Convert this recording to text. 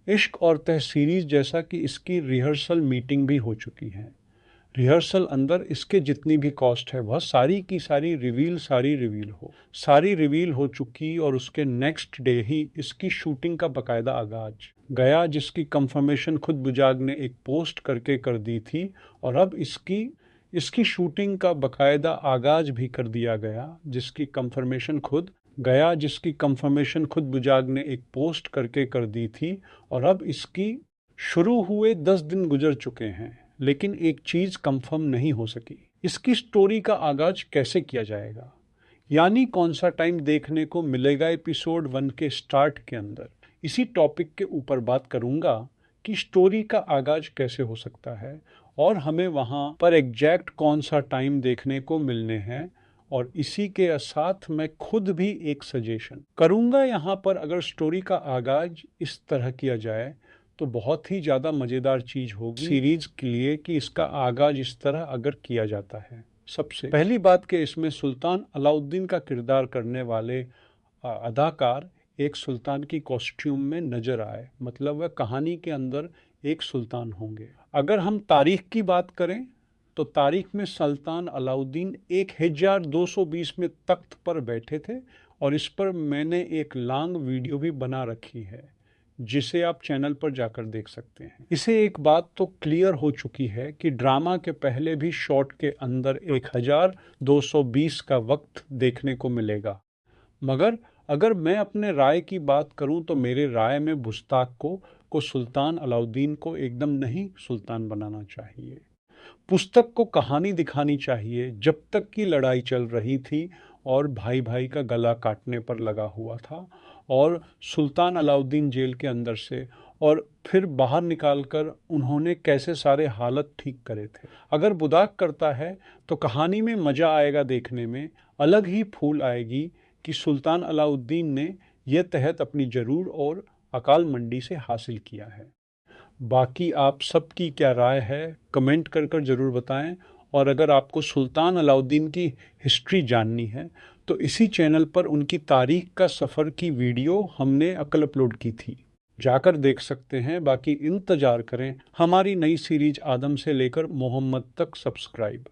इश्क और तह सीरीज जैसा कि इसकी रिहर्सल मीटिंग भी हो चुकी है। रिहर्सल अंदर इसके जितनी भी कॉस्ट है वह सारी की सारी रिवील हो चुकी और उसके नेक्स्ट डे ही इसकी शूटिंग का बकायदा आगाज गया, जिसकी कंफर्मेशन खुद बुजाग ने एक पोस्ट करके कर दी थी। और अब इसकी शूटिंग का बकायदा आगाज भी कर दिया गया, जिसकी कंफर्मेशन खुद बुजाग ने एक पोस्ट करके कर दी थी। और अब इसकी शुरू हुए 10 दिन गुजर चुके हैं, लेकिन एक चीज कंफर्म नहीं हो सकी, इसकी स्टोरी का आगाज कैसे किया जाएगा, यानी कौन सा टाइम देखने को मिलेगा एपिसोड 1 के स्टार्ट के अंदर। इसी टॉपिक के ऊपर बात करूंगा कि स्टोरी का आगाज कैसे हो सकता है और हमें वहां पर एग्जैक्ट कौन सा टाइम देखने को मिलने हैं। और इसी के साथ मैं खुद भी एक सजेशन करूंगा यहाँ पर। अगर स्टोरी का आगाज इस तरह किया जाए तो बहुत ही ज़्यादा मज़ेदार चीज़ होगी सीरीज के लिए कि इसका आगाज इस तरह अगर किया जाता है। सबसे पहली बात कि इसमें सुल्तान अलाउद्दीन का किरदार करने वाले अदाकार एक सुल्तान की कॉस्ट्यूम में नजर आए, मतलब वह कहानी के अंदर एक सुल्तान होंगे। अगर हम तारीख की बात करें तो तारीख में सुल्तान अलाउद्दीन 1220 में तख्त पर बैठे थे और इस पर मैंने एक लॉन्ग वीडियो भी बना रखी है, जिसे आप चैनल पर जाकर देख सकते हैं। इसे एक बात तो क्लियर हो चुकी है कि ड्रामा के पहले भी शॉट के अंदर 1220 का वक्त देखने को मिलेगा। मगर अगर मैं अपने राय की बात करूं तो मेरे राय में मुश्ताक को सुल्तान अलाउद्दीन को एकदम नहीं सुल्तान बनाना चाहिए। पुस्तक को कहानी दिखानी चाहिए जब तक की लड़ाई चल रही थी और भाई भाई का गला काटने पर लगा हुआ था और सुल्तान अलाउद्दीन जेल के अंदर से और फिर बाहर निकालकर उन्होंने कैसे सारे हालत ठीक करे थे। अगर बुदाक करता है तो कहानी में मज़ा आएगा देखने में, अलग ही फूल आएगी कि सुल्तान अलाउद्दीन ने यह तहत अपनी जरूर और अकाल मंडी से हासिल किया है। बाकी आप सबकी क्या राय है कमेंट कर कर ज़रूर बताएं। और अगर आपको सुल्तान अलाउद्दीन की हिस्ट्री जाननी है तो इसी चैनल पर उनकी तारीख का सफ़र की वीडियो हमने कल अपलोड की थी, जाकर देख सकते हैं। बाकी इंतज़ार करें हमारी नई सीरीज आदम से लेकर मोहम्मद तक सब्सक्राइब।